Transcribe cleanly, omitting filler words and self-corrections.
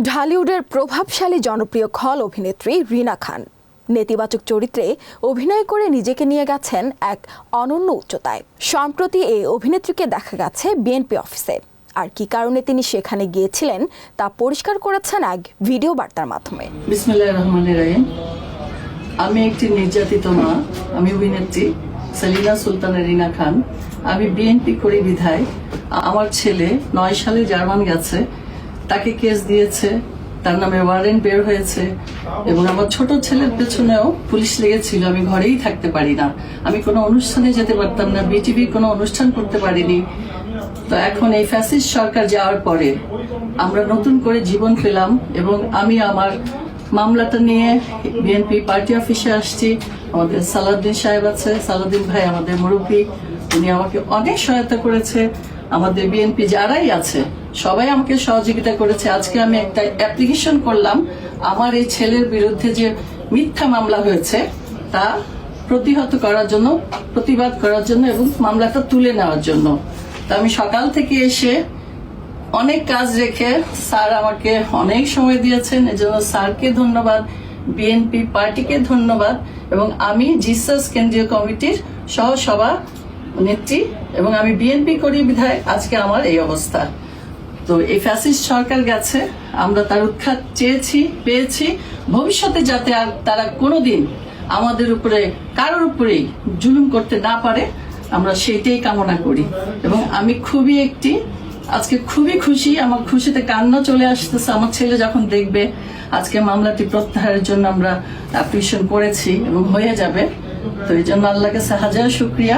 ঢালিউডের প্রভাবশালী জনপ্রিয় খল অভিনেত্রী রিনা খান নেতিবাচক চরিত্রে অভিনয় করে নিজেকে নিয়ে গেছেন এক অনন্য উচ্চতায়। সম্প্রতি এই অভিনেত্রীকে দেখা গেছে বিএনপি অফিসে। আর কি কারণে তিনি সেখানে গিয়েছিলেন তা পরিষ্কার করেছেন এক ভিডিও বার্তার মাধ্যমে। বিসমিল্লাহির রহমানির রহিম। আমি একটি নির্যাতিত মা। আমি অভিনেত্রী সেলিনা সুলতানা রিনা খান। আমি বিএনপি করি বিধায় আমার ছেলে 9 সালে জার্মান গেছে, তাকে কেস দিয়েছে, তার নামে ওয়ারেন্ট বের হয়েছে এবং আমার ছোট ছেলের পেছনেও পুলিশ লেগেছিল। আমি ঘরেই থাকতে পারি না, আমি কোনো অনুষ্ঠানে যেতে পারতাম না, বিটিভির কোনো অনুষ্ঠান করতে পারিনি। তো এখন এই ফ্যাসিস্ট সরকার যাওয়ার পরে আমরা নতুন করে জীবন পেলাম এবং আমি আমার মামলাটা নিয়ে বিএনপি পার্টি অফিসে আসছি। আমাদের সালাউদ্দিন সাহেব আছে, সালাউদ্দিন ভাই আমাদের মুরব্বী, উনি আমাকে অনেক সহায়তা করেছে। আমাদের বিএনপি যারাই আছে সবাই আমাকে সহযোগিতা করেছে। আজকে আমি একটা অ্যাপ্লিকেশন করলাম আমার এই ছেলের বিরুদ্ধে যে মিথ্যা মামলা হয়েছে তা প্রতিহত করার জন্য, প্রতিবাদ করার জন্য এবং মামলাটা তুলে নেওয়ার জন্য। তো আমি সকাল থেকে এসে অনেক কাজ রেখে স্যার আমাকে অনেক সময় দিয়েছেন, এজন্য স্যারকে ধন্যবাদ, বিএনপি পার্টিকে ধন্যবাদ এবং আমি জিসাস কেন্দ্রীয় কমিটির সহসভা নেত্রী এবং আমি বিএনপি করি বিধায় আজকে আমার এই অবস্থা। তো এই ফ্যাসিস্ট সরকার গেছে, আমরা তার উৎখাত চেয়েছি, পেয়েছি। ভবিষ্যতে যাতে আর তারা কোনোদিন আমাদের উপরে কারোর উপরেই জুলুম করতে না পারে, আমরা সেইটাই কামনা করি। এবং আমি আজকে খুবই খুশি, আমার খুশিতে কান্না চলে আসতেছে। আমার ছেলে যখন দেখবে আজকে মামলাটি প্রত্যাহারের জন্য আমরা অ্যাপ্লিকেশন করেছি এবং হয়ে যাবে, তো এই জন্য আল্লাহর কাছে হাজার শুকরিয়া।